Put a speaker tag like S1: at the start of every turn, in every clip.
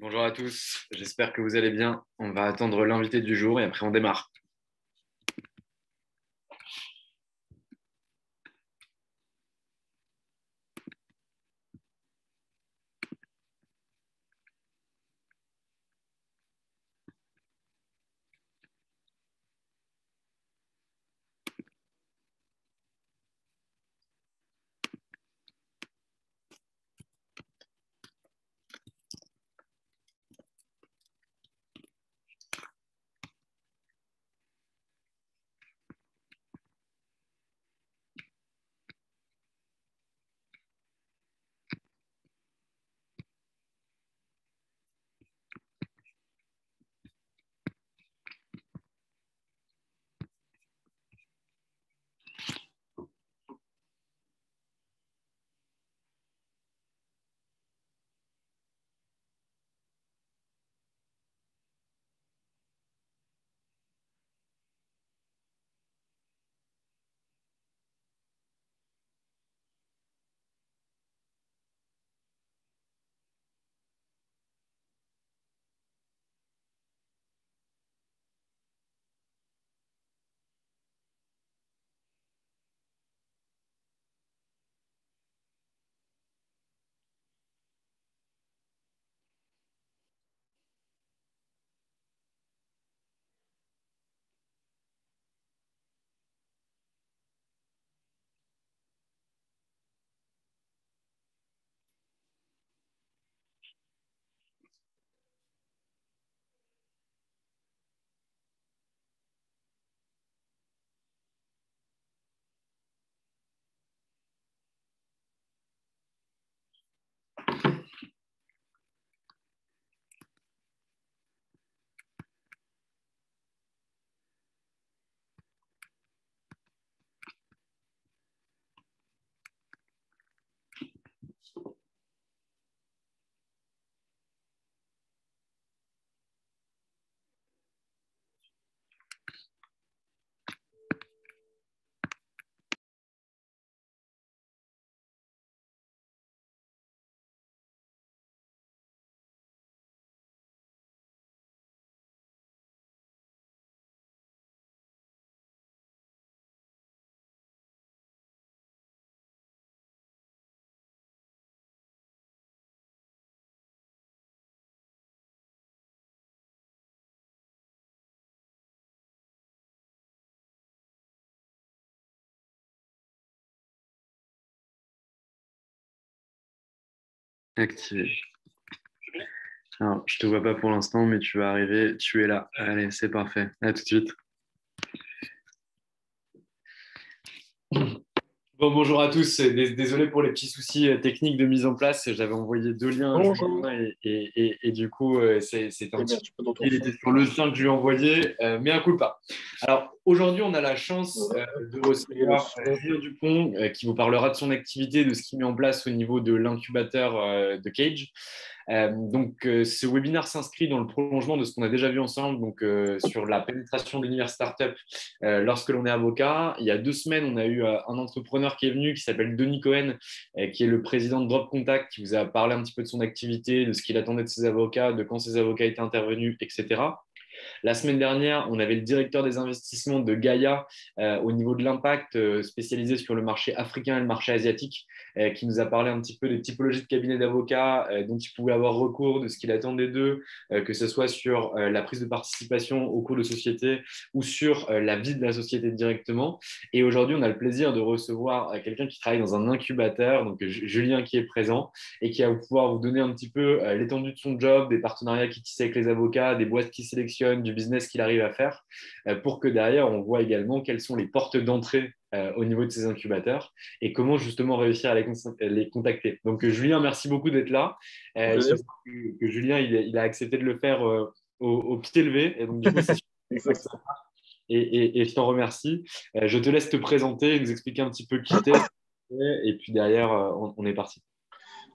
S1: Bonjour à tous, j'espère que vous allez bien. On va attendre l'invité du jour et après on démarre. Activé. Alors, je te vois pas pour l'instant, mais tu vas arriver. Tu es là. Allez, c'est parfait. À tout de suite. Bon, bonjour à tous. Désolé pour les petits soucis techniques de mise en place. J'avais envoyé deux liens à
S2: Bonjour.
S1: Julien et du coup, c'est un
S2: Eh
S1: petit
S2: bien, tu peux dans ton
S1: il était
S2: sens.
S1: sur le sien que je lui ai envoyé, mais un coup pas. Alors, aujourd'hui, on a la chance
S2: Voilà.
S1: de
S2: Et le
S1: recevoir
S2: son.
S1: Julien Dupont qui vous parlera de son activité, de ce qu'il met en place au niveau de l'incubateur de Cage. Ce webinaire s'inscrit dans le prolongement de ce qu'on a déjà vu ensemble sur la pénétration de l'univers startup lorsque l'on est avocat. Il y a 2 semaines, on a eu un entrepreneur qui est venu qui s'appelle Denis Cohen, qui est le président de Drop Contact, qui vous a parlé un petit peu de son activité, de ce qu'il attendait de ses avocats, de quand ses avocats étaient intervenus, etc. La semaine dernière, on avait le directeur des investissements de Gaïa au niveau de l'impact, spécialisé sur le marché africain et le marché asiatique, qui nous a parlé un petit peu des typologies de cabinets d'avocats dont il pouvait avoir recours, de ce qu'il attendait d'eux, que ce soit sur la prise de participation au cours de société ou sur la vie de la société directement. Et aujourd'hui, on a le plaisir de recevoir quelqu'un qui travaille dans un incubateur, donc Julien qui est présent et qui va pouvoir vous donner un petit peu l'étendue de son job, des partenariats qu'il tisse avec les avocats, des boîtes qu'il sélectionne, du business qu'il arrive à faire, pour que derrière, on voit également quelles sont les portes d'entrée au niveau de ces incubateurs et comment justement réussir à les contacter. Donc, Julien, merci beaucoup d'être là.
S2: Au
S1: Il faut
S2: plaisir.
S1: savoir que Julien, il a accepté de le faire au pied levé. Et donc, du coup, c'est super.
S2: Exact.
S1: Et je t'en remercie. Je te laisse te présenter, nous expliquer un petit peu qui t'es, et puis derrière, on est parti.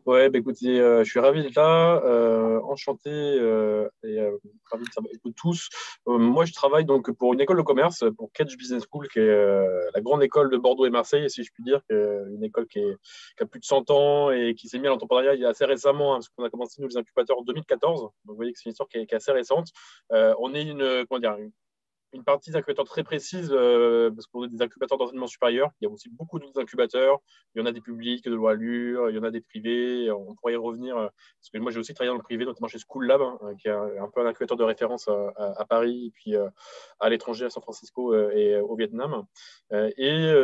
S2: Ouais, bah, écoutez, je suis ravi d'être là, enchanté et ravi de savoir vous tous. Moi, je travaille donc pour une école de commerce, pour Catch Business School, qui est la grande école de Bordeaux et Marseille, si je puis dire, une école qui a plus de 100 ans et qui s'est mise à l'entrepreneuriat il y a assez récemment, hein, parce qu'on a commencé nous les incubateurs en 2014. Donc, vous voyez que c'est une histoire qui est assez récente. On est comment dire, une partie d'incubateurs très précise, parce qu'on a des incubateurs d'enseignement supérieur. Il y a aussi beaucoup d'autres incubateurs. Il y en a des publics de loi Allure, il y en a des privés. On pourrait y revenir, parce que moi, j'ai aussi travaillé dans le privé, notamment chez School Lab, hein, qui est un peu un incubateur de référence à Paris, et puis à l'étranger, à San Francisco et au Vietnam.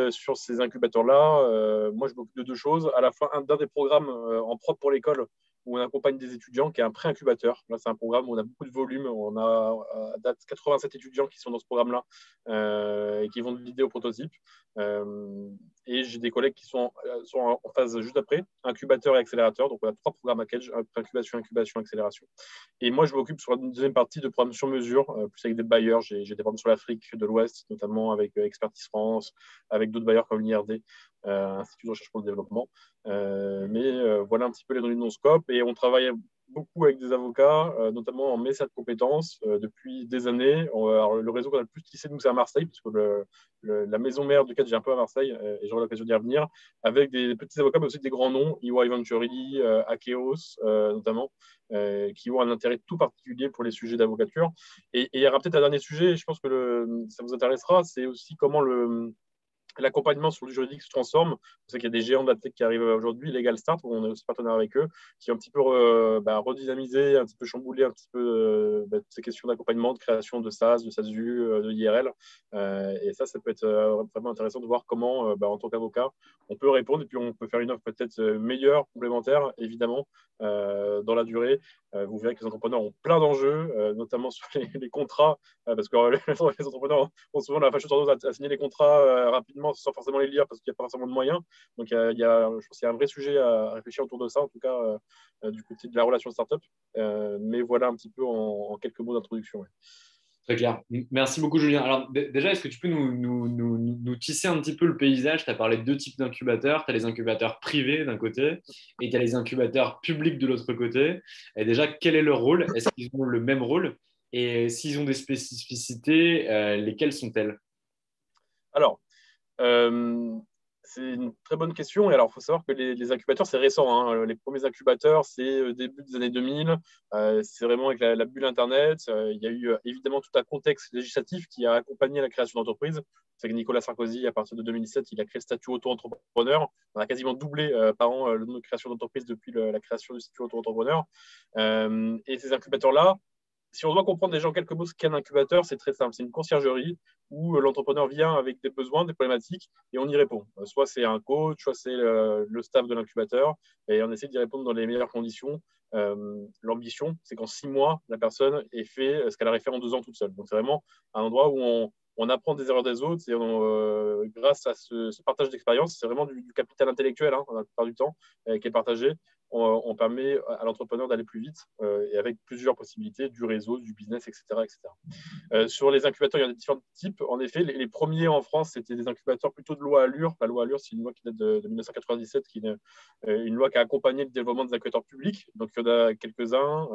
S2: Sur ces incubateurs-là, moi, je m'occupe de deux choses. À la fois, d'un des programmes en propre pour l'école, où on accompagne des étudiants, qui est un pré-incubateur. Là, c'est un programme où on a beaucoup de volume. On a à date 87 étudiants qui sont dans ce programme-là et qui vont de l'idée au prototype. Euh, et j'ai des collègues qui sont en phase juste après, incubateur et accélérateur. Donc, on a trois programmes à Cage, incubation, incubation, accélération. Et moi, je m'occupe sur la deuxième partie de programmes sur mesure, plus avec des bailleurs. J'ai des programmes sur l'Afrique de l'Ouest, notamment avec Expertise France, avec d'autres bailleurs comme l'IRD, Institut de recherche pour le développement. Voilà un petit peu les données de nos scopes. Et on travaille beaucoup avec des avocats, notamment en mécénat de compétences, depuis des années. Alors, le réseau qu'on a le plus tissé, nous, c'est à Marseille, parce que la maison mère du cadre, j'ai un peu à Marseille, et j'aurai l'occasion d'y revenir, avec des petits avocats, mais aussi des grands noms, EY Venturi, Akeos, notamment, qui ont un intérêt tout particulier pour les sujets d'avocature. Et il y aura peut-être un dernier sujet, je pense que ça vous intéressera, c'est aussi comment l'accompagnement sur le juridique se transforme. Je sais qu'il y a des géants de la tech qui arrivent aujourd'hui, Legal Start, où on est aussi partenaire avec eux, qui ont un petit peu redynamisé, un petit peu chamboulé un petit peu ces questions d'accompagnement, de création de SaaS, de SaaSU, de IRL. Et ça peut être vraiment intéressant de voir comment, en tant qu'avocat, on peut répondre et puis on peut faire une offre peut-être meilleure, complémentaire, évidemment, dans la durée. Vous verrez que les entrepreneurs ont plein d'enjeux, notamment sur les contrats, parce que les entrepreneurs ont souvent la fâcheuse tendance à signer les contrats rapidement sans forcément les lire parce qu'il n'y a pas forcément de moyens. Donc, je pense qu'il y a un vrai sujet à réfléchir autour de ça, en tout cas du côté de la relation startup. Mais voilà un petit peu en quelques mots d'introduction. Ouais.
S1: Très clair. Merci beaucoup, Julien. Alors, déjà, est-ce que tu peux nous tisser un petit peu le paysage? Tu as parlé de deux types d'incubateurs. Tu as les incubateurs privés d'un côté et tu as les incubateurs publics de l'autre côté. Et déjà, quel est leur rôle? Est-ce qu'ils ont le même rôle? Et s'ils ont des spécificités, lesquelles sont-elles?
S2: Alors, Euh, c'est une très bonne question. Et alors, il faut savoir que les incubateurs, c'est récent, hein. Les premiers incubateurs, c'est début des années 2000. C'est vraiment avec la bulle Internet. Il y a eu évidemment tout un contexte législatif qui a accompagné la création d'entreprises. C'est que Nicolas Sarkozy, à partir de 2007, il a créé le statut auto-entrepreneur. On a quasiment doublé par an le nombre de créations d'entreprises depuis la création du statut auto-entrepreneur. Et ces incubateurs-là, si on doit comprendre déjà en quelques mots ce qu'est un incubateur, c'est très simple. C'est une conciergerie où l'entrepreneur vient avec des besoins, des problématiques, et on y répond. Soit c'est un coach, soit c'est le staff de l'incubateur, et on essaie d'y répondre dans les meilleures conditions. L'ambition, c'est qu'en 6 mois, la personne ait fait ce qu'elle aurait fait en 2 ans toute seule. Donc c'est vraiment un endroit où on apprend des erreurs des autres, et grâce à ce partage d'expérience, c'est vraiment du capital intellectuel, hein, la plupart du temps, qui est partagé. On permet à l'entrepreneur d'aller plus vite et avec plusieurs possibilités, du réseau, du business, etc. etc. Sur les incubateurs, il y en a différents types. En effet, les premiers en France, c'était des incubateurs plutôt de loi Allure. La loi Allure, c'est une loi qui date de 1997, qui est une loi qui a accompagné le développement des incubateurs publics. Donc, il y en a quelques-uns,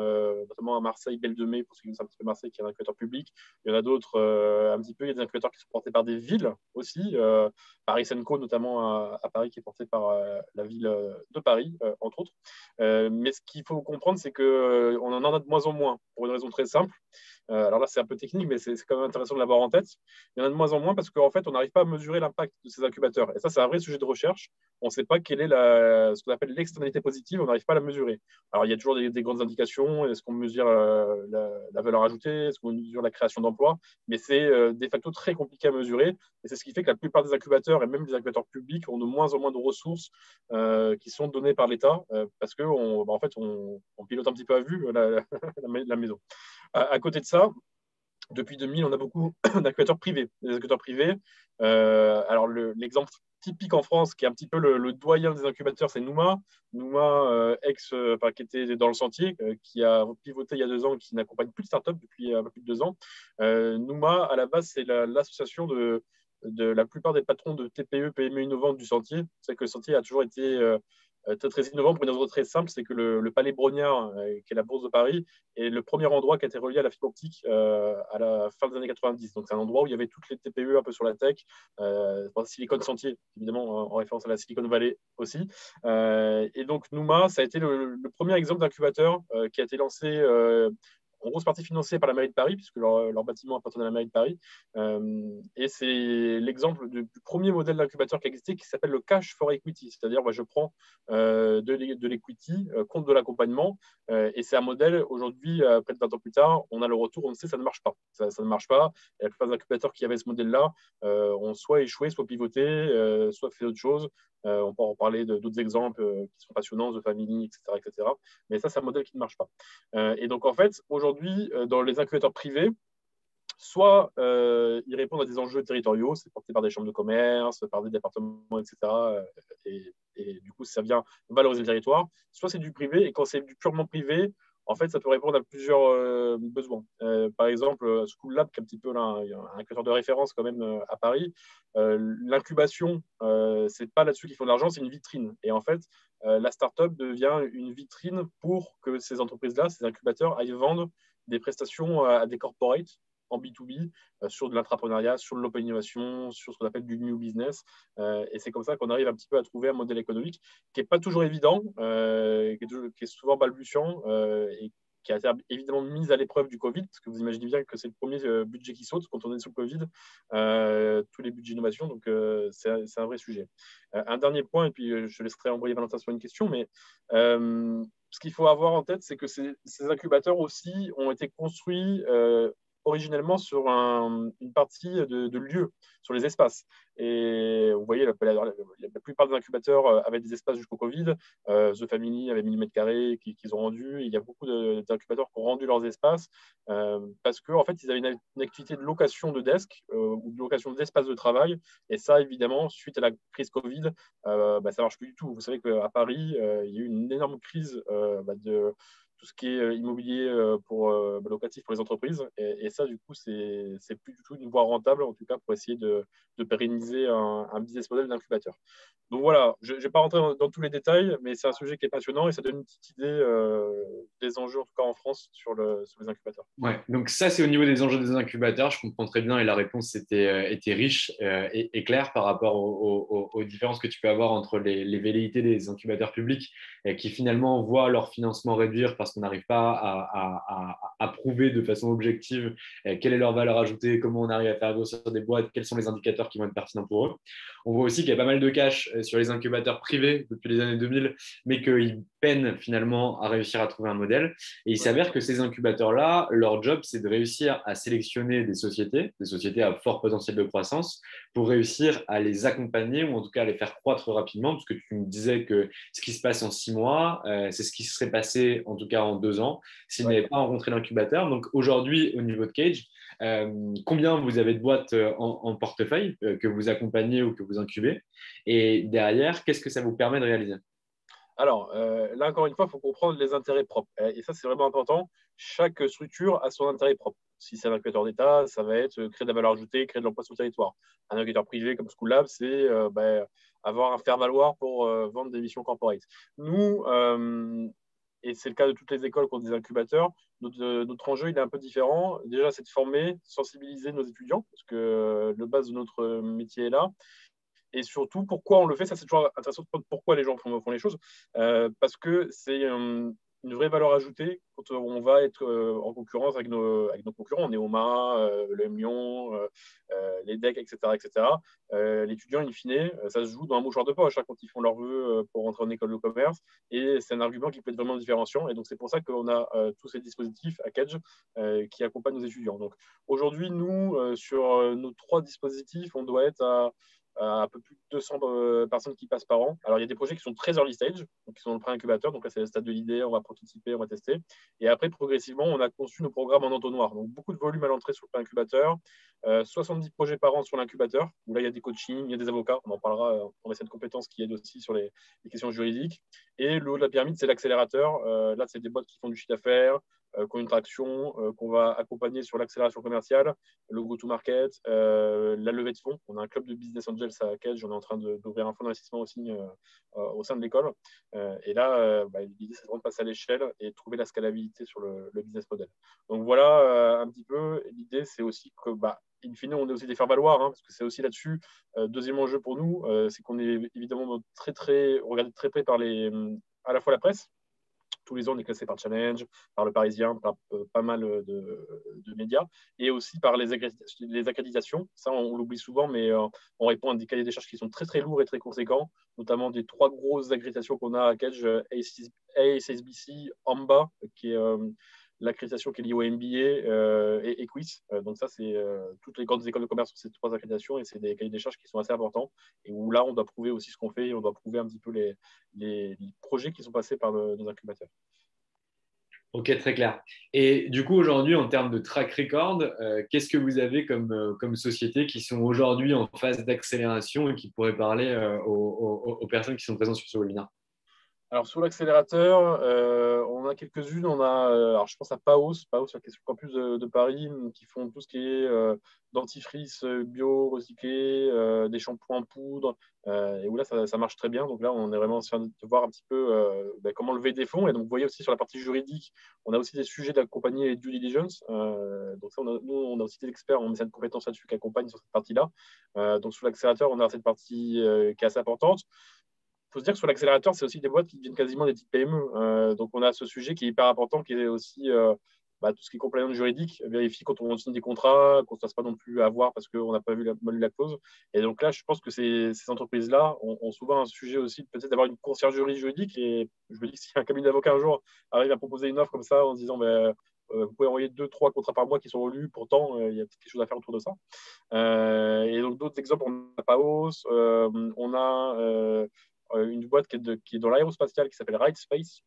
S2: notamment à Marseille, Belle de Mai, pour ceux qui savent un petit peu Marseille, qui est un incubateur public. Il y en a d'autres un petit peu. Il y a des incubateurs qui sont portés par des villes aussi. Paris Senco, notamment à Paris, qui est porté par la ville de Paris, entre autres. Mais ce qu'il faut comprendre, c'est qu'on en a de moins en moins, pour une raison très simple. Alors là, c'est un peu technique, mais c'est quand même intéressant de l'avoir en tête. Il y en a de moins en moins parce qu'en fait, on n'arrive pas à mesurer l'impact de ces incubateurs. Et ça, c'est un vrai sujet de recherche. On ne sait pas quelle est ce qu'on appelle l'externalité positive, on n'arrive pas à la mesurer. Alors, il y a toujours des grandes indications. Est-ce qu'on mesure la valeur ajoutée? Est-ce qu'on mesure la création d'emplois? Mais c'est de facto très compliqué à mesurer. Et c'est ce qui fait que la plupart des incubateurs, et même les incubateurs publics, ont de moins en moins de ressources qui sont données par l'État parce qu'en fait, on pilote un petit peu à vue la maison. À côté de ça, depuis 2000, on a beaucoup d'incubateurs privés. Les incubateurs privés, alors l'exemple typique en France, qui est un petit peu le doyen des incubateurs, c'est Nouma. Nouma, qui était dans le sentier, qui a pivoté il y a 2 ans, qui n'accompagne plus de startups depuis un peu plus de 2 ans. Nouma, à la base, c'est l'association de la plupart des patrons de TPE, PME innovantes du sentier. C'est que le sentier a toujours été très, très innovant pour une raison très simple, c'est que le Palais Brognard, qui est la Bourse de Paris, est le premier endroit qui a été relié à la fibre optique à la fin des années 90. Donc, c'est un endroit où il y avait toutes les TPE un peu sur la tech, Silicon Sentier, évidemment, en référence à la Silicon Valley aussi. Et donc, Nouma, ça a été le premier exemple d'incubateur qui a été lancé en grosse partie financé par la mairie de Paris, puisque leur bâtiment appartenait à la mairie de Paris. Et c'est l'exemple du premier modèle d'incubateur qui a existé, qui s'appelle le Cash for Equity. C'est-à-dire, je prends de l'equity contre de l'accompagnement. Et c'est un modèle, aujourd'hui, près de 20 ans plus tard, on a le retour, on sait que ça ne marche pas. Ça ne marche pas. Et la plupart des incubateurs qui avaient ce modèle-là ont soit échoué, soit pivoté, soit fait autre chose. On peut en parler d'autres exemples qui sont passionnants, The Family, etc., etc. Mais ça, c'est un modèle qui ne marche pas. Et donc, en fait, aujourd'hui, dans les incubateurs privés, soit ils répondent à des enjeux territoriaux, c'est porté par des chambres de commerce, par des départements, etc. Et du coup, ça vient valoriser le territoire. Soit c'est du privé, et quand c'est du purement privé, en fait, ça peut répondre à plusieurs besoins. Par exemple, School Lab, qui est un petit peu là, un incubateur de référence quand même à Paris, l'incubation, c'est pas là-dessus qu'ils font de l'argent, c'est une vitrine. Et en fait, la startup devient une vitrine pour que ces entreprises-là, ces incubateurs, aillent vendre des prestations à des corporates en B2B, sur de l'entrepreneuriat, sur de l'open innovation, sur ce qu'on appelle du new business. Et c'est comme ça qu'on arrive un petit peu à trouver un modèle économique qui n'est pas toujours évident, qui est souvent balbutiant et qui a été évidemment mise à l'épreuve du Covid, parce que vous imaginez bien que c'est le premier budget qui saute quand on est sous le Covid, tous les budgets d'innovation, donc c'est un vrai sujet. Un dernier point, et puis je laisserai envoyer Valentin sur une question, mais ce qu'il faut avoir en tête, c'est que ces incubateurs aussi ont été construits originellement sur une partie de lieux, sur les espaces. Et vous voyez, la plupart des incubateurs avaient des espaces jusqu'au Covid. The Family avait 1000 mètres carrés qu'ils ont rendus. Il y a beaucoup d'incubateurs qui ont rendu leurs espaces parce qu'en en fait, ils avaient une activité de location de desk ou de location d'espace de travail. Et ça, évidemment, suite à la crise Covid, ça ne marche plus du tout. Vous savez qu'à Paris, il y a eu une énorme crise de tout ce qui est immobilier locatif pour les entreprises. Et ça, du coup, c'est plus du tout une voie rentable, en tout cas, pour essayer de pérenniser un business model d'incubateur. Donc voilà, je ne vais pas rentrer dans tous les détails, mais c'est un sujet qui est passionnant et ça donne une petite idée des enjeux, en tout cas en France, sur les incubateurs.
S1: Ouais, donc ça, c'est au niveau des enjeux des incubateurs. Je comprends très bien et la réponse était riche et claire par rapport aux différences que tu peux avoir entre les velléités des incubateurs publics qui finalement voient leur financement réduire parce qu'on n'arrive pas à prouver de façon objective quelle est leur valeur ajoutée, comment on arrive à faire grossir des boîtes, quels sont les indicateurs qui vont être pertinents pour eux. On voit aussi qu'il y a pas mal de cash sur les incubateurs privés depuis les années 2000, mais qu'ils peinent finalement à réussir à trouver un modèle. Et il s'avère que ces incubateurs-là, leur job, c'est de réussir à sélectionner des sociétés à fort potentiel de croissance, pour réussir à les accompagner ou en tout cas à les faire croître rapidement, parce que tu me disais que ce qui se passe en 6 mois, c'est ce qui serait passé en tout cas en 2 ans s'ils n'avaient pas rencontré l'incubateur. Donc aujourd'hui, au niveau de Cage, combien vous avez de boîtes en portefeuille que vous accompagnez ou que vous incubez? Et derrière, qu'est-ce que ça vous permet de réaliser?
S2: Alors, là, encore une fois, il faut comprendre les intérêts propres. Et ça, c'est vraiment important. Chaque structure a son intérêt propre. Si c'est un incubateur d'État, ça va être créer de la valeur ajoutée, créer de l'emploi sur le territoire. Un incubateur privé comme School Lab, c'est avoir un faire-valoir pour vendre des missions corporate. Nous, et c'est le cas de toutes les écoles qui ont des incubateurs, notre enjeu, il est un peu différent. Déjà, c'est de former, sensibiliser nos étudiants, parce que le base de notre métier est là. Et surtout, pourquoi on le fait, ça c'est toujours intéressant de comprendre pourquoi les gens font les choses. Parce que c'est une vraie valeur ajoutée quand on va être en concurrence avec nos concurrents, Neoma, le Lyon, les DEC, etc. etc. L'étudiant, in fine, ça se joue dans un mouchoir de poche quand ils font leurs vœux pour rentrer en école de commerce. Et c'est un argument qui peut être vraiment différenciant. Et donc, c'est pour ça qu'on a tous ces dispositifs à Cage qui accompagnent nos étudiants. Donc, aujourd'hui, nous, sur nos 3 dispositifs, on doit être à un peu plus de 200 personnes qui passent par an. Alors, il y a des projets qui sont très early stage, donc qui sont dans le pré-incubateur. Donc là, c'est le stade de l'idée, on va prototyper, on va tester. Et après, progressivement, on a conçu nos programmes en entonnoir. Donc, beaucoup de volume à l'entrée sur le pré-incubateur, 70 projets par an sur l'incubateur, où là, il y a des coachings, il y a des avocats. On en parlera, on a cette compétence qui aide aussi sur les questions juridiques. Et le haut de la pyramide, c'est l'accélérateur. Là, c'est des boîtes qui font du chiffre d'affaires, qui ont une traction, qu'on va accompagner sur l'accélération commerciale, le go-to-market, la levée de fonds. On a un club de business angels à Cage, on est en train d'ouvrir un fonds d'investissement aussi au sein de l'école. Et là, l'idée, c'est de passer à l'échelle et de trouver la scalabilité sur le business model. Donc voilà un petit peu. L'idée, c'est aussi que, in fine, on est aussi des faire-valoir, parce que c'est aussi là-dessus. Deuxième enjeu pour nous, c'est qu'on est évidemment regardé de très près par à la fois la presse. Tous les ans, on est classé par Challenge, par Le Parisien, par pas mal de médias, et aussi par les accréditations. Ça, on l'oublie souvent, mais on répond à des cahiers des charges qui sont très, très lourds et très conséquents, notamment des 3 grosses accréditations qu'on a à Cage, ASSBC, AMBA, qui est l'accréditation qui est liée au MBA et Equis. Donc ça, c'est toutes les grandes écoles de commerce sur ces 3 accréditations et c'est des cahiers des charges qui sont assez importants et où là, on doit prouver aussi ce qu'on fait et on doit prouver un petit peu les projets qui sont passés par nos incubateurs.
S1: Ok, très clair. Et du coup, aujourd'hui, en termes de track record, qu'est-ce que vous avez comme sociétés qui sont aujourd'hui en phase d'accélération et qui pourraient parler aux personnes qui sont présentes sur ce webinaire?
S2: Alors, sur l'accélérateur, on a quelques-unes. On a, alors je pense à Paos, sur le campus de Paris, qui font tout ce qui est dentifrice bio, recyclé, des shampoings en poudre, et où là, ça marche très bien. Donc là, on est vraiment en train de voir un petit peu comment lever des fonds. Et donc, vous voyez aussi sur la partie juridique, on a aussi des sujets d'accompagner les due diligence. Donc ça, nous, on a aussi des experts en médecine de compétences là-dessus qui accompagnent sur cette partie-là. Donc, sur l'accélérateur, on a cette partie qui est assez importante. Il faut se dire que sur l'accélérateur, c'est aussi des boîtes qui deviennent quasiment des petites PME. Donc, on a ce sujet qui est hyper important, qui est aussi tout ce qui est compliance juridique. Vérifier quand on signe des contrats, qu'on ne se fasse pas non plus avoir parce qu'on n'a pas vu la clause. Et donc là, je pense que ces entreprises-là ont souvent un sujet aussi peut-être d'avoir une conciergerie juridique. Et je me dis que si un cabinet d'avocats un jour arrive à proposer une offre comme ça en se disant vous pouvez envoyer 2-3 contrats par mois qui sont relus, pourtant, il y a peut-être quelque chose à faire autour de ça. Et donc, d'autres exemples, on a Paos, on a une boîte qui est dans l'aérospatial qui s'appelle RideSpace.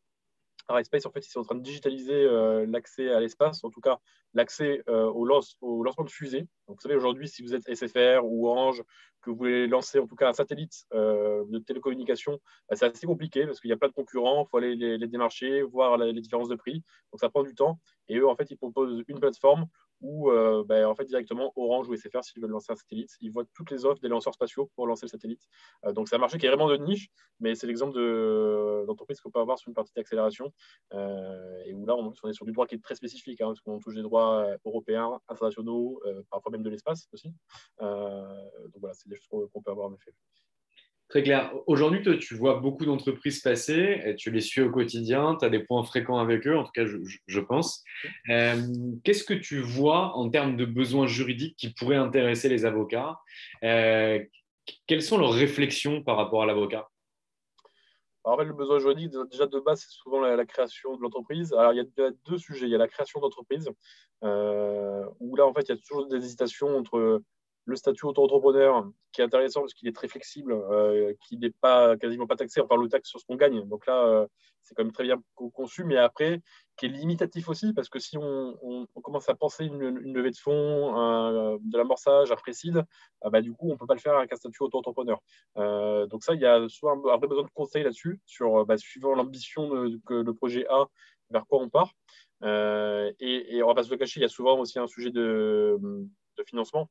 S2: RideSpace, en fait, ils sont en train de digitaliser l'accès à l'espace, en tout cas l'accès au lancement de fusées. Donc, vous savez, aujourd'hui, si vous êtes SFR ou Orange, que vous voulez lancer en tout cas un satellite de télécommunication, c'est assez compliqué parce qu'il y a plein de concurrents, il faut aller les démarcher, voir les différences de prix. Donc, ça prend du temps. Et eux, en fait, ils proposent une plateforme où en fait, directement Orange ou SFR, s'ils veulent lancer un satellite, ils voient toutes les offres des lanceurs spatiaux pour lancer le satellite. Donc, c'est un marché qui est vraiment de niche, mais c'est l'exemple d'entreprise qu'on peut avoir sur une partie d'accélération. Et où là, on est sur du droit qui est très spécifique, parce qu'on touche des droits européens, internationaux, parfois même de l'espace aussi. Donc voilà, c'est des choses qu'on peut avoir en effet.
S1: Très clair. Aujourd'hui, toi, tu vois beaucoup d'entreprises passer, et tu les suis au quotidien, tu as des points fréquents avec eux, en tout cas, je pense. Qu'est-ce que tu vois en termes de besoins juridiques qui pourraient intéresser les avocats? Quelles sont leurs réflexions par rapport à l'avocat?
S2: Alors, en fait, le besoin juridique, déjà de base, c'est souvent la création de l'entreprise. Alors, il y a 2 sujets. Il y a la création d'entreprise, où là, en fait, il y a toujours des hésitations entre le statut auto-entrepreneur, qui est intéressant parce qu'il est très flexible, qui n'est pas quasiment pas taxé, on parle de taxe sur ce qu'on gagne. Donc là, c'est quand même très bien conçu, mais après, qui est limitatif aussi, parce que si on commence à penser une levée de fonds, de l'amorçage, un précide, du coup, on ne peut pas le faire avec un statut auto-entrepreneur. Donc ça, il y a souvent un vrai besoin de conseils là-dessus, suivant l'ambition que le projet a, vers quoi on part. Et on va pas se le cacher, il y a souvent aussi un sujet de financement.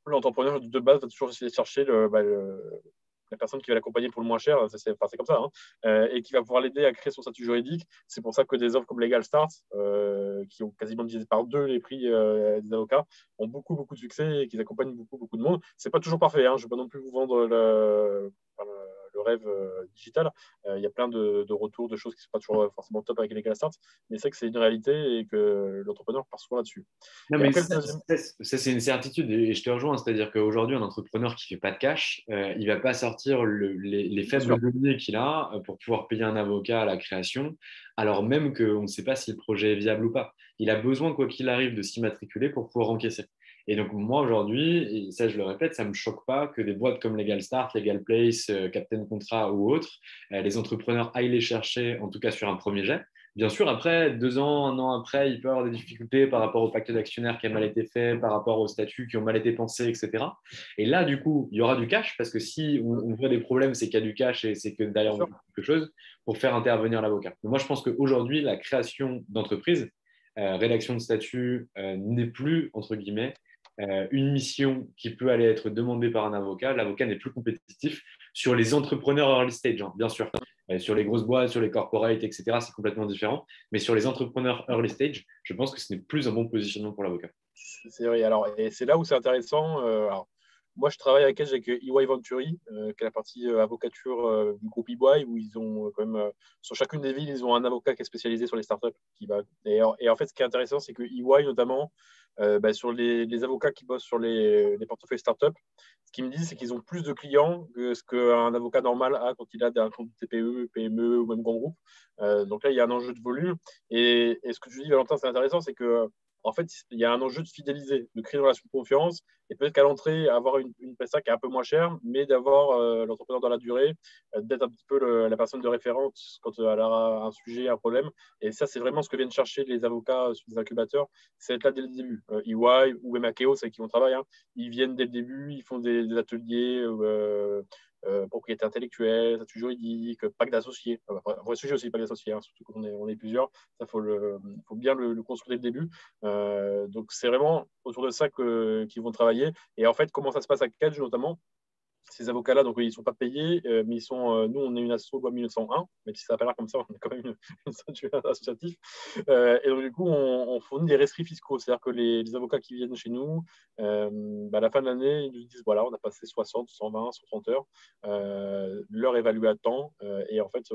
S2: L'entrepreneur de base va toujours essayer de chercher la personne qui va l'accompagner pour le moins cher, c'est comme ça, et qui va pouvoir l'aider à créer son statut juridique. C'est pour ça que des offres comme Legal Start, qui ont quasiment divisé par 2 les prix des avocats, ont beaucoup, beaucoup de succès et qui accompagnent beaucoup, beaucoup de monde. C'est pas toujours parfait, je ne vais pas non plus vous vendre le rêve digital. Il y a plein de retours, de choses qui ne sont pas toujours forcément top avec Legal Start, mais c'est que c'est une réalité et que l'entrepreneur part souvent là-dessus.
S1: Non,
S2: Et
S1: mais
S2: après,
S1: ça, c'est une certitude et je te rejoins. C'est-à-dire qu'aujourd'hui, un entrepreneur qui ne fait pas de cash, il ne va pas sortir les
S2: bien sûr,
S1: faibles deniers qu'il a pour pouvoir payer un avocat à la création, alors même qu'on ne sait pas si le projet est viable ou pas. Il a besoin, quoi qu'il arrive, de s'immatriculer pour pouvoir encaisser. Et donc, moi, aujourd'hui, et ça, je le répète, ça ne me choque pas que des boîtes comme Legal Start, Legal Place, Captain Contrat ou autres, les entrepreneurs aillent les chercher, en tout cas sur un premier jet. Bien sûr, après, 2 ans, 1 an après, il peut y avoir des difficultés par rapport au pacte d'actionnaires qui a mal été fait, par rapport aux statuts qui ont mal été pensés, etc. Et là, du coup, il y aura du cash, parce que si on voit des problèmes, c'est qu'il y a du cash et c'est que
S2: bien
S1: derrière, on
S2: sûr.
S1: a quelque chose pour faire intervenir l'avocat. Moi, je pense qu'aujourd'hui, la création d'entreprise, rédaction de statut n'est plus, entre guillemets, une mission qui peut aller être demandée par un avocat. L'avocat n'est plus compétitif sur les entrepreneurs early stage, hein, bien sûr. Sur les grosses boîtes, sur les corporates, etc., c'est complètement différent. Mais sur les entrepreneurs early stage, je pense que ce n'est plus un bon positionnement pour l'avocat.
S2: C'est vrai. Alors, et c'est là où c'est intéressant. Alors, moi, je travaille avec EY Venturi, qui est la partie avocature du groupe EY, où ils ont quand même, sur chacune des villes, ils ont un avocat qui est spécialisé sur les startups. Et en fait, ce qui est intéressant, c'est que EY, notamment, sur les avocats qui bossent sur les portefeuilles startups, ce qu'ils me disent, c'est qu'ils ont plus de clients que ce qu'un avocat normal a quand il a un compte TPE, PME ou même grand groupe. Donc là, il y a un enjeu de volume. Et ce que tu dis, Valentin, c'est intéressant, c'est que en fait, il y a un enjeu de fidéliser, de créer une relation de confiance et peut-être qu'à l'entrée, avoir une presta qui est un peu moins chère, mais d'avoir l'entrepreneur dans la durée, d'être un petit peu la personne de référence quand elle a un sujet, un problème. Et ça, c'est vraiment ce que viennent chercher les avocats sur les incubateurs, c'est être là dès le début. EY ou même Akeo, c'est avec qui on travaille, hein, ils viennent dès le début, ils font des ateliers. Propriété intellectuelle, statut juridique, pacte d'associés. Un vrai sujet aussi, pacte d'associés, hein, surtout quand on est plusieurs. Ça, faut bien le construire dès le début. Donc, c'est vraiment autour de ça qu'ils vont travailler. Et en fait, comment ça se passe à Cage, notamment, ces avocats-là, donc ils ne sont pas payés, mais nous, on est une asso loi 1901, même si ça n'a pas l'air comme ça, on est quand même une statut associatif. Et donc, du coup, on fournit des rescrits fiscaux, c'est-à-dire que les avocats qui viennent chez nous, à la fin de l'année, ils nous disent voilà, on a passé 60, 120, 130 heures, l'heure évaluée à temps, et en fait,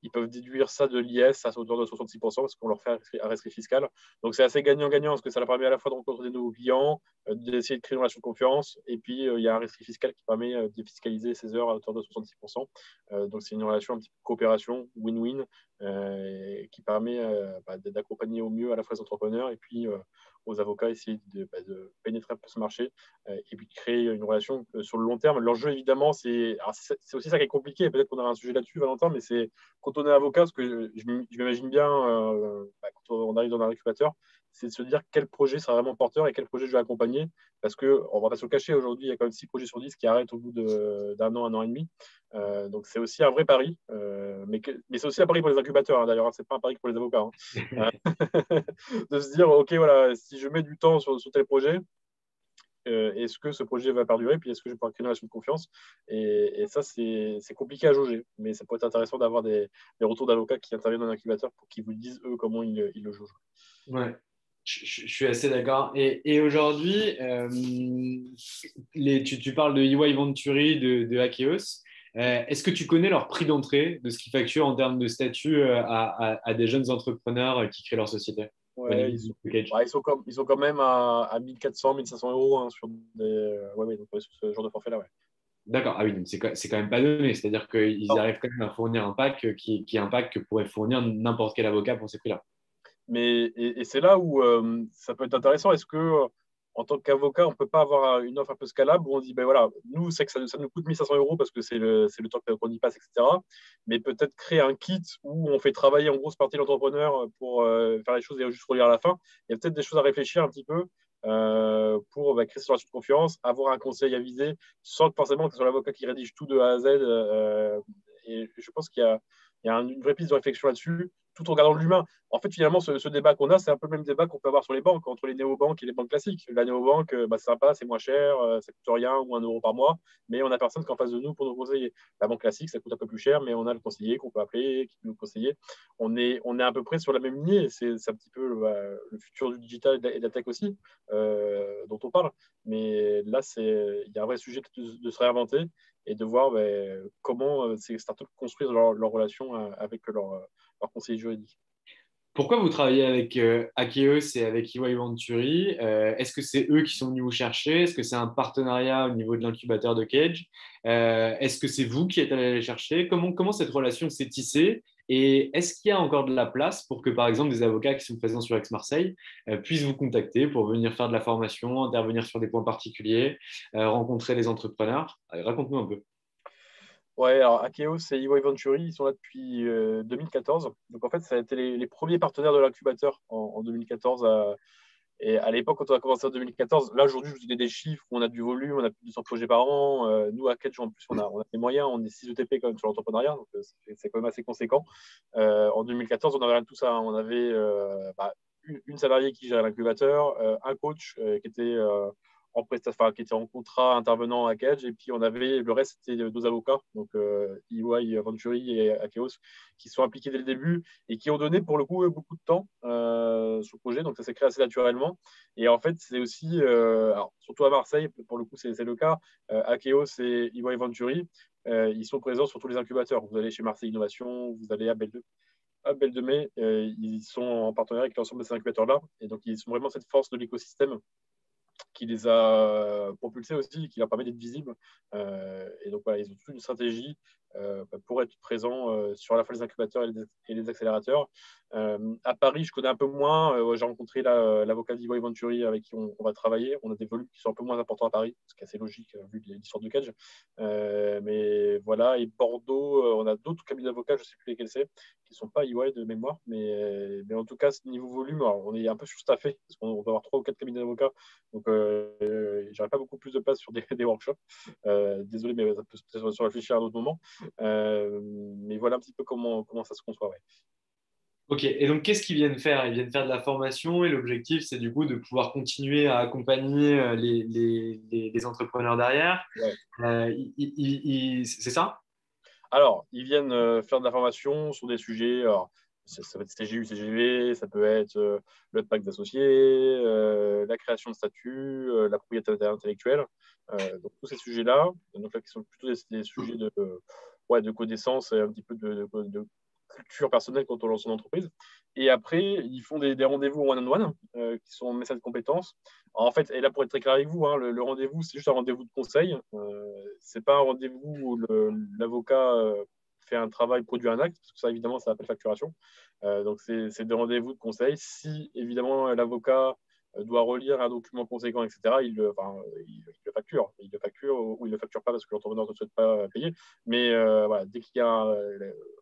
S2: ils peuvent déduire ça de l'IS à hauteur de 66% parce qu'on leur fait un rescrit fiscal. Donc, c'est assez gagnant-gagnant parce que ça leur permet à la fois de rencontrer des nouveaux clients, d'essayer de créer une relation de confiance. Et puis, il y a un rescrit fiscal qui permet de défiscaliser ces heures à hauteur de 66%. Donc, c'est une relation un petit peu de coopération, win-win, qui permet d'accompagner au mieux à la fois les entrepreneurs et puis aux avocats essayer de pénétrer un peu ce marché et puis de créer une relation sur le long terme. L'enjeu, évidemment, c'est aussi ça qui est compliqué. Peut-être qu'on aura un sujet là-dessus, Valentin, mais c'est quand on est avocat, ce que je m'imagine bien quand on arrive dans un incubateur, c'est de se dire quel projet sera vraiment porteur et quel projet je vais accompagner. Parce qu'on ne va pas se le cacher, aujourd'hui, il y a quand même 6 projets sur 10 qui arrêtent au bout d'un an, un an et demi. Donc, c'est aussi un vrai pari. Mais c'est aussi un pari pour les incubateurs, hein, d'ailleurs. Ce n'est pas un pari pour les avocats. Hein. De se dire, OK, voilà, si je mets du temps sur tel projet, est-ce que ce projet va perdurer, puis est-ce que je pourrai créer une relation de confiance et ça, c'est compliqué à jauger, mais ça peut être intéressant d'avoir des retours d'avocats qui interviennent dans l'incubateur pour qu'ils vous disent, eux, comment ils le jaugent.
S1: Ouais, je suis assez d'accord. Et aujourd'hui, tu parles de EY Venturi, de Akeos. Est-ce que tu connais leur prix d'entrée, de ce qu'ils facturent en termes de statut à des jeunes entrepreneurs qui créent leur société au
S2: Ouais,
S1: niveau du package?
S2: ils sont quand même à 1400, 1500 euros hein, sur sur ce genre de forfait-là. Ouais.
S1: D'accord, ah oui, donc c'est quand même pas donné. C'est-à-dire qu'ils
S2: Non,
S1: arrivent quand même à fournir un pack qui est un pack que pourrait fournir n'importe quel avocat pour ces prix-là.
S2: et c'est là où ça peut être intéressant. Est-ce que, en tant qu'avocat, on ne peut pas avoir une offre un peu scalable où on dit, ben voilà, nous, c'est que ça nous coûte 1500 euros parce que c'est le temps qu'on y passe, etc. Mais peut-être créer un kit où on fait travailler en grosse partie l'entrepreneur pour faire les choses et juste relire à la fin. Il y a peut-être des choses à réfléchir un petit peu pour créer cette relation de confiance, avoir un conseil avisé, sans que forcément que ce soit l'avocat qui rédige tout de A à Z. Et je pense qu'il y a une vraie piste de réflexion là-dessus, tout en regardant l'humain. En fait, finalement, ce débat qu'on a, c'est un peu le même débat qu'on peut avoir sur les banques, entre les néobanques et les banques classiques. La néobanque, c'est sympa, c'est moins cher, ça coûte rien ou 1 euro par mois, mais on n'a personne qui est en face de nous pour nous conseiller. La banque classique, ça coûte un peu plus cher, mais on a le conseiller qu'on peut appeler, qui peut nous conseiller. On est à peu près sur la même lignée. C'est un petit peu le futur du digital et de la tech aussi, dont on parle. Mais là, il y a un vrai sujet de se réinventer et de voir comment ces startups construisent leur relation avec leur conseiller juridique.
S1: Pourquoi vous travaillez avec Akeos et avec EY Venturi? Est-ce que c'est eux qui sont venus vous chercher? Est-ce que c'est un partenariat au niveau de l'incubateur de Cage? Est-ce que c'est vous qui êtes allé les chercher? Comment cette relation s'est tissée? Et est-ce qu'il y a encore de la place pour que, par exemple, des avocats qui sont présents sur Aix-Marseille puissent vous contacter pour venir faire de la formation, intervenir sur des points particuliers, rencontrer les entrepreneurs? Allez, raconte-nous un peu.
S2: Ouais, alors Akeos et EY Venturi, ils sont là depuis 2014. Donc en fait, ça a été les premiers partenaires de l'incubateur en 2014. Et à l'époque, quand on a commencé en 2014, là aujourd'hui, je vous donne des chiffres, on a du volume, on a plus de 200 projets par an. Nous, à Catch, en plus, on a des moyens, on est 6 ETP quand même sur l'entrepreneuriat, donc c'est quand même assez conséquent. En 2014, on avait rien de tout ça. On avait une salariée qui gérait l'incubateur, un coach qui était en prestation, qui était en contrat intervenant à Cage, et puis on avait le reste, c'était deux avocats, donc EY Venturi et Akeos, qui sont impliqués dès le début et qui ont donné pour le coup beaucoup de temps sur le projet, donc ça s'est créé assez naturellement. Et en fait, c'est aussi, alors, surtout à Marseille, pour le coup, c'est le cas, Akeos et EY Venturi, ils sont présents sur tous les incubateurs. Vous allez chez Marseille Innovation, vous allez à Belle de Mai, ils sont en partenariat avec l'ensemble de ces incubateurs-là. Et donc, ils sont vraiment cette force de l'écosystème qui les a propulsés aussi, qui leur permet d'être visibles. Et donc, voilà, ils ont toute une stratégie pour être présents sur à la fois les incubateurs et les accélérateurs. À Paris, je connais un peu moins. J'ai rencontré l'avocat d'Ivory Venturi avec qui on va travailler. On a des volumes qui sont un peu moins importants à Paris, ce qui est assez logique vu l'histoire de Cage. Mais voilà, et Bordeaux, on a d'autres cabinets d'avocats, je ne sais plus lesquels c'est, qui ne sont pas EY de mémoire. Mais en tout cas, niveau volume, alors, on est un peu surstaffé, parce qu'on va avoir 3 ou 4 cabinets d'avocats. Donc, j'aurais pas beaucoup plus de place sur des workshops. Désolé, mais ça peut peut-être se réfléchir à un autre moment. Mais voilà un petit peu comment ça se conçoit. Ouais.
S1: Ok, et donc qu'est-ce qu'ils viennent faire? Ils viennent faire de la formation et l'objectif, c'est du coup de pouvoir continuer à accompagner les entrepreneurs derrière.
S2: Ouais.
S1: C'est ça?
S2: Alors, ils viennent faire de la formation sur des sujets. Alors, ça peut être CGU, CGV, ça peut être le pacte d'associés, la création de statut, la propriété intellectuelle. Donc, tous ces sujets-là, donc là, qui sont plutôt des sujets de connaissances et un petit peu de culture personnelle quand on lance son entreprise. Et après, ils font des rendez-vous one-on-one qui sont messages de compétences. Alors, en fait, et là, pour être très clair avec vous, hein, le rendez-vous, c'est juste un rendez-vous de conseil. C'est pas un rendez-vous où l'avocat fait un travail, produit un acte, parce que ça, évidemment, ça s'appelle facturation. Donc, c'est des rendez-vous de conseil. Si, évidemment, l'avocat doit relire un document conséquent, etc., il le facture. Il le facture ou il ne le facture pas parce que l'entrepreneur ne souhaite pas payer. Mais voilà, dès qu'il y a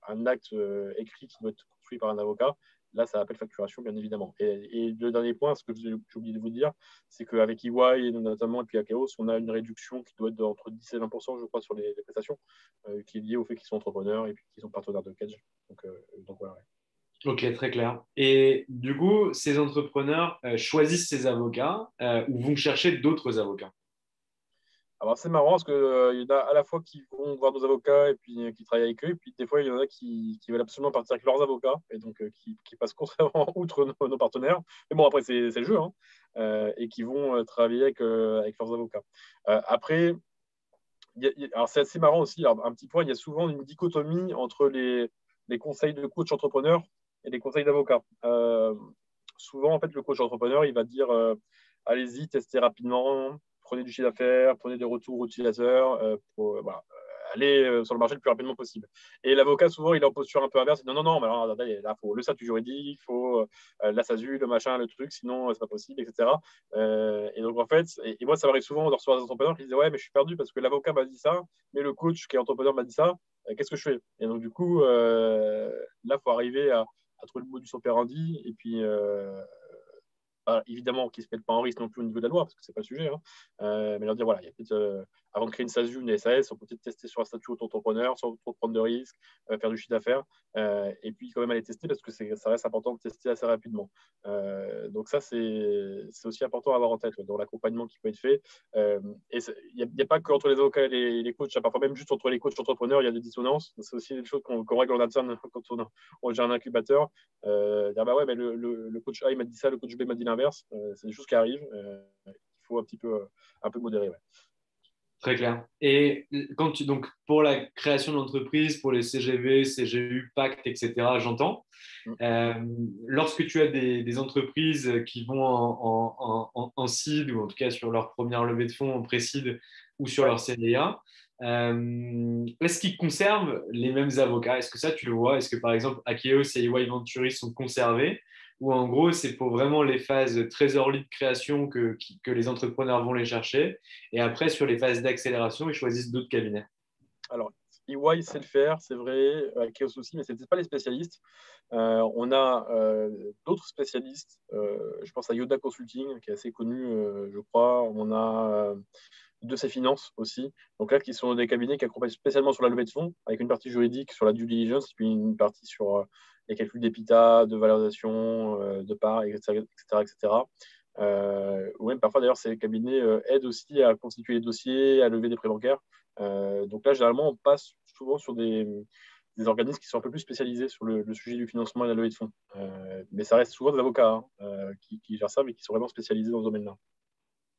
S2: un acte écrit qui doit être construit par un avocat, là, ça appelle facturation, bien évidemment. Et le dernier point, ce que j'ai oublié de vous dire, c'est qu'avec EY, et notamment, et puis Akeos, on a une réduction qui doit être entre 10 et 20%, je crois, sur les prestations, qui est liée au fait qu'ils sont entrepreneurs et puis qu'ils sont partenaires de Cage. Donc voilà. Ouais.
S1: Ok, très clair. Et du coup, ces entrepreneurs choisissent ces avocats ou vont chercher d'autres avocats?
S2: Alors c'est marrant parce qu'il y en a à la fois qui vont voir nos avocats et puis qui travaillent avec eux, et puis des fois il y en a qui veulent absolument partir avec leurs avocats et donc qui passent contrairement outre nos partenaires. Mais bon, après c'est le jeu, hein, et qui vont travailler avec leurs avocats. Après, alors c'est assez marrant aussi, alors, un petit point, il y a souvent une dichotomie entre les conseils de coach entrepreneur et les conseils d'avocat. Souvent, en fait, le coach entrepreneur, il va dire allez-y, testez rapidement, prenez du chiffre d'affaires, prenez des retours utilisateurs pour voilà, aller sur le marché le plus rapidement possible. Et l'avocat, souvent, il est en posture un peu inverse. Non, non, non, mais alors, là, il faut le statut juridique, il faut la SASU, le machin, le truc, sinon, c'est pas possible, etc. Et donc, en fait, et moi, ça m'arrive souvent de recevoir des entrepreneurs qui disent ouais, mais je suis perdu parce que l'avocat m'a dit ça, mais le coach qui est entrepreneur m'a dit ça, qu'est-ce que je fais? Et donc, du coup, là, il faut arriver à trouver le modus operandi et puis évidemment, qu'ils ne se mettent pas en risque non plus au niveau de la loi, parce que ce n'est pas le sujet, hein. Mais leur dire, voilà, il y a peut-être, avant de créer une SASU, une SAS, on peut peut-être tester sur un statut auto-entrepreneur, sans trop prendre de risques, faire du chiffre d'affaires, et puis quand même aller tester, parce que ça reste important de tester assez rapidement. Donc ça, c'est aussi important à avoir en tête dans l'accompagnement qui peut être fait. Et il n'y a pas que entre les avocats et les coachs, parfois même juste entre les coachs entrepreneurs, il y a des dissonances. C'est aussi des choses qu'on règle en interne quand on gère un incubateur. Dire bah ouais, mais le coach A il m'a dit ça, le coach B m'a dit l'inverse. C'est des choses qui arrivent. Il faut un peu modérer. Ouais.
S1: Très clair. Et donc pour la création d'entreprise, pour les CGV, CGU, Pacte, etc., j'entends.
S2: Mm.
S1: Lorsque tu as des entreprises qui vont en seed ou en tout cas sur leur première levée de fonds en pré-seed ou sur
S2: Ouais.
S1: leur série A, est-ce qu'ils conservent les mêmes avocats? Est-ce que ça, tu le vois? Est-ce que par exemple, Akeos et EY Venturi sont conservés? Ou en gros, c'est pour vraiment les phases très early de création que les entrepreneurs vont les chercher. Et après, sur les phases d'accélération, ils choisissent d'autres cabinets.
S2: Alors, EY sait le faire, c'est vrai, Chaos aussi, mais ce n'était pas les spécialistes. On a d'autres spécialistes. Je pense à Yoda Consulting, qui est assez connu, je crois. On a de ses finances aussi. Donc là, qui sont des cabinets qui accompagnent spécialement sur la levée de fonds, avec une partie juridique sur la due diligence, puis une partie sur les calculs d'EPITA, de valorisation, de parts, etc. etc., etc. Ou même parfois, d'ailleurs, ces cabinets aident aussi à constituer les dossiers, à lever des prêts bancaires. Donc là, généralement, on passe souvent sur des organismes qui sont un peu plus spécialisés sur le sujet du financement et la levée de fonds. Mais ça reste souvent des avocats qui gèrent ça, mais qui sont vraiment spécialisés dans ce domaine-là.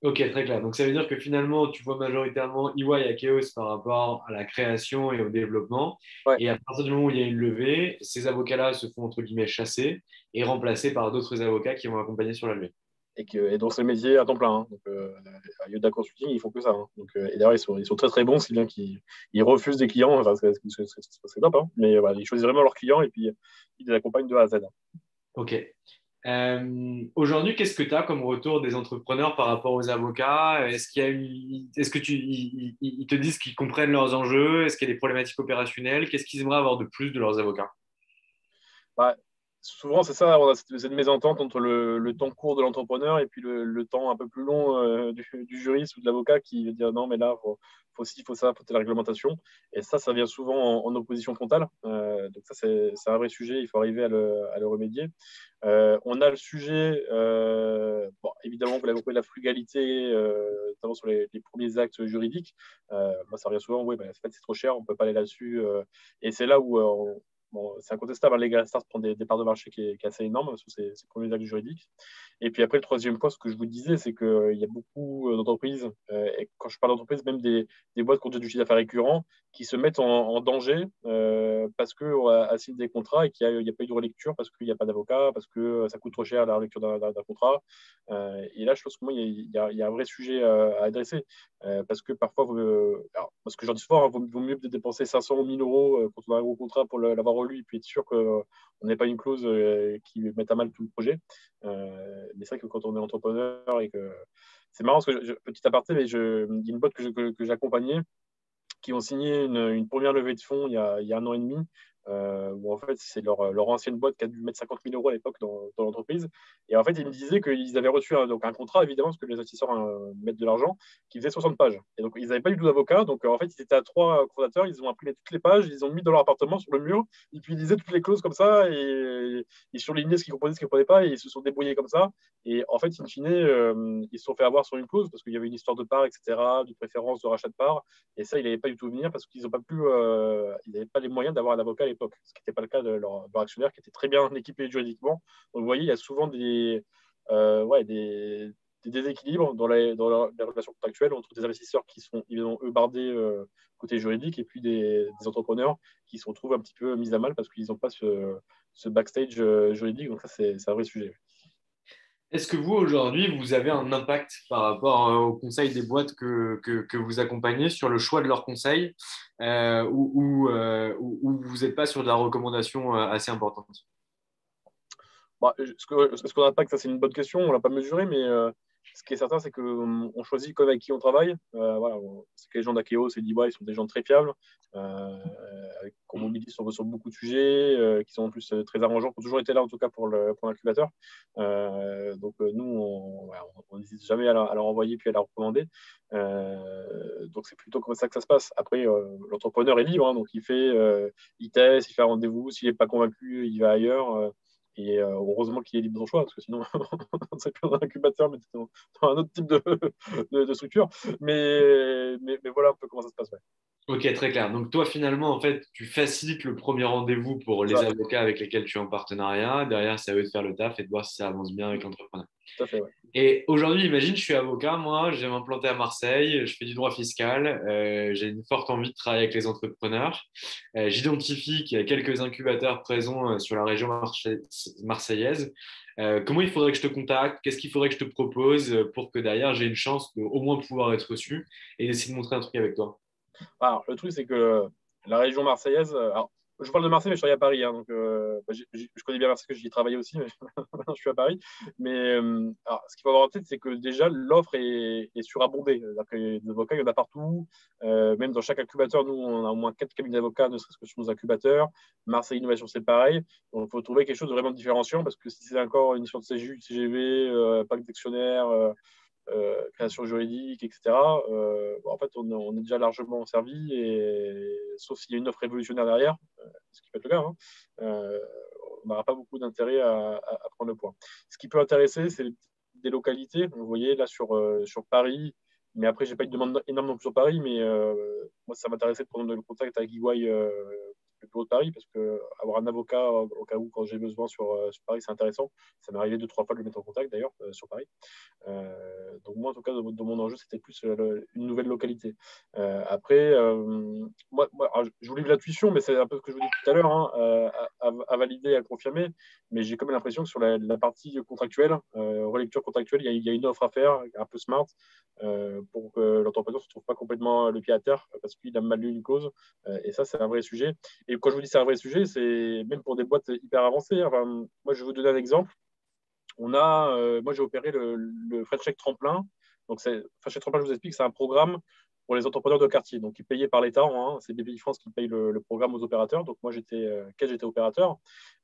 S1: Ok, très clair. Donc ça veut dire que finalement, tu vois majoritairement EY et Akeos par rapport à la création et au développement.
S2: Ouais.
S1: Et à partir du moment où il y a une levée, ces avocats-là se font entre guillemets chasser et remplacés par d'autres avocats qui vont accompagner sur la levée.
S2: Et donc, c'est le métier à temps plein. Donc, à Yoda Consulting, ils font que ça. Donc, et d'ailleurs, ils sont très, très bons, si bien qu'ils refusent des clients. Enfin, c'est top. Mais voilà, ils choisissent vraiment leurs clients et puis ils les accompagnent de A à Z.
S1: Ok. Aujourd'hui, qu'est-ce que tu as comme retour des entrepreneurs par rapport aux avocats? Est-ce que ils te disent qu'ils comprennent leurs enjeux? Est-ce qu'il y a des problématiques opérationnelles? Qu'est-ce qu'ils aimeraient avoir de plus de leurs avocats?
S2: Bah, souvent, c'est ça, on a cette mésentente entre le temps court de l'entrepreneur et puis le temps un peu plus long du juriste ou de l'avocat qui veut dire non, mais là, faut ci, faut ça, faut telle réglementation. Et ça vient souvent en opposition frontale. Donc, ça, c'est un vrai sujet, il faut arriver à le remédier. On a le sujet, bon, évidemment, vous l'avez compris, de la frugalité, notamment sur les premiers actes juridiques. Moi, ça revient souvent, oui, bah, en fait, c'est trop cher, on ne peut pas aller là-dessus. Et c'est là où bon, c'est incontestable, hein, Legal Start prend des parts de marché qui est assez énorme sur ces premiers actes juridiques. Et puis après, le troisième point, ce que je vous disais, c'est qu'il y a beaucoup d'entreprises, et quand je parle d'entreprises, même des boîtes qui ont du chiffre d'affaires récurrent, qui se mettent en danger parce qu'on a signé des contrats et qu'il n'y a pas eu de relecture, parce qu'il n'y a pas d'avocat, parce que ça coûte trop cher la relecture d'un contrat. Et là, je pense que moi, il y a un vrai sujet à adresser. Parce que parfois, alors, parce que j'en dis souvent, il vaut mieux dépenser 500 ou 1000 euros quand on a un gros contrat pour l'avoir relu et puis être sûr qu'on n'ait pas une clause qui mette à mal tout le projet. Mais c'est vrai que quand on est entrepreneur et que. C'est marrant parce que, petit aparté, mais il y a une boîte que j'accompagnais qui ont signé une première levée de fonds il y a 1 an et demi, où en fait, c'est leur ancienne boîte qui a dû mettre 50 000 euros à l'époque dans l'entreprise. Et en fait, ils me disaient qu'ils avaient reçu donc un contrat, évidemment, parce que les investisseurs mettent de l'argent, qui faisait 60 pages. Et donc, ils n'avaient pas du tout d'avocat. Donc, en fait, ils étaient à 3 fondateurs, ils ont imprimé toutes les pages, ils ont mis dans leur appartement sur le mur, et puis ils lisaient toutes les clauses comme ça, et ils surlignaient ce qu'ils comprenaient, ce qu'ils ne comprenaient pas, et ils se sont débrouillés comme ça. Et en fait, in fine, ils se sont fait avoir sur une clause, parce qu'il y avait une histoire de parts, etc., de préférence, de rachat de parts. Et ça, il n'allait pas du tout venir parce qu'ils n'ont pas pu, ils n'avaient pas les moyens d'avoir un avocat à l'époque, ce qui n'était pas le cas de leur actionnaire qui était très bien équipé juridiquement. Donc, vous voyez, il y a souvent des déséquilibres dans les relations contractuelles entre des investisseurs qui sont évidemment eux bardés côté juridique et puis des entrepreneurs qui se retrouvent un petit peu mis à mal parce qu'ils n'ont pas ce backstage juridique. Donc, ça, c'est un vrai sujet.
S1: Est-ce que vous, aujourd'hui, vous avez un impact par rapport aux conseils des boîtes que vous accompagnez sur le choix de leurs conseils ou vous n'êtes pas sur de la recommandation assez importante?
S2: Bah, ce qu'on impacte, ça c'est une bonne question, on ne l'a pas mesuré, mais ce qui est certain, c'est qu'on choisit quand même avec qui on travaille. Voilà, c'est que les gens d'Akeo, c'est d'EY, ils sont des gens très fiables, qu'on mobilise sur beaucoup de sujets, qui sont en plus très arrangeants, qui ont toujours été là en tout cas pour l'incubateur. Donc nous, on n'hésite jamais à leur envoyer puis à leur recommander. Donc c'est plutôt comme ça que ça se passe. Après, l'entrepreneur est libre, hein, donc il teste, il fait un rendez-vous, s'il n'est pas convaincu, il va ailleurs. Et heureusement qu'il est libre de son choix, parce que sinon, on serait plus dans un incubateur, mais dans un autre type de structure. Mais voilà un peu comment ça se passe. Ouais.
S1: Ok, très clair. Donc toi, finalement, en fait, tu facilites le premier rendez-vous pour les
S2: Ça,
S1: avocats avec lesquels tu es en partenariat. Derrière, c'est à eux de faire le taf et de voir si ça avance bien avec l'entrepreneur.
S2: tout à fait, ouais.
S1: Et aujourd'hui, imagine, je suis avocat, moi, je vais m'implanter à Marseille, je fais du droit fiscal, j'ai une forte envie de travailler avec les entrepreneurs. J'identifie qu'il y a quelques incubateurs présents sur la région marseillaise. Comment il faudrait que je te contacte? Qu'est-ce qu'il faudrait que je te propose pour que derrière, j'ai une chance de au moins pouvoir être reçu et d'essayer de montrer un truc avec toi?
S2: Alors, le truc, c'est que la région marseillaise. Alors, je parle de Marseille, mais je travaille à Paris. Hein, donc, je connais bien Marseille, parce que j'y ai travaillé aussi, mais maintenant je suis à Paris. Mais alors, ce qu'il faut avoir en tête, c'est que déjà, l'offre est surabondée. C'est-à-dire que les avocats, il y en a partout. Même dans chaque incubateur, nous, on a au moins 4 cabinets d'avocats, ne serait-ce que sur nos incubateurs. Marseille Innovation, c'est pareil. Donc, il faut trouver quelque chose de vraiment différenciant, parce que si c'est encore une histoire de CGU, de CGV, pas d'actionnaire, création juridique, etc. En fait, on est déjà largement servi, sauf s'il y a une offre révolutionnaire derrière, ce qui peut être le cas, hein, on n'aura pas beaucoup d'intérêt à prendre le point. Ce qui peut intéresser, c'est des localités. Vous voyez, là, sur Paris, mais après, je n'ai pas eu de demande énorme non plus sur Paris, mais moi, ça m'intéressait de prendre le contact avec EY, le bureau de Paris, parce que avoir un avocat au cas où, quand j'ai besoin sur Paris, c'est intéressant. Ça m'est arrivé 2-3 fois de le mettre en contact, d'ailleurs, sur Paris. Donc moi, en tout cas, dans mon enjeu, c'était plus une nouvelle localité. Après, alors, je vous livre l'intuition, mais c'est un peu ce que je vous dis tout à l'heure, hein, à valider, à confirmer. Mais j'ai quand même l'impression que sur la partie contractuelle, relecture contractuelle, il y a une offre à faire, un peu smart, pour que l'entrepreneur ne se trouve pas complètement le pied à terre parce qu'il a mal lu une cause. Et ça, c'est un vrai sujet. Et quand je vous dis c'est un vrai sujet, c'est même pour des boîtes hyper avancées. Enfin, moi, je vais vous donner un exemple. Moi, j'ai opéré le French Tech Tremplin. Donc, French Tech Tremplin, je vous explique, c'est un programme pour les entrepreneurs de quartier, donc qui est payé par l'État. Hein, c'est BPI France qui paye le programme aux opérateurs. Donc, moi, j'étais opérateur.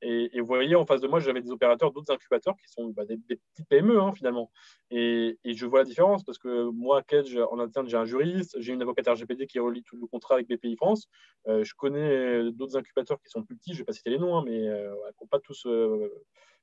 S2: Et vous voyez, en face de moi, j'avais des opérateurs, d'autres incubateurs qui sont des petites PME, hein, finalement. Et je vois la différence parce que moi, Kedge, en interne, j'ai un juriste, j'ai une avocate RGPD qui relie tout le contrat avec BPI France. Je connais d'autres incubateurs qui sont plus petits, je ne vais pas citer les noms, hein, mais qui n'ont pas tous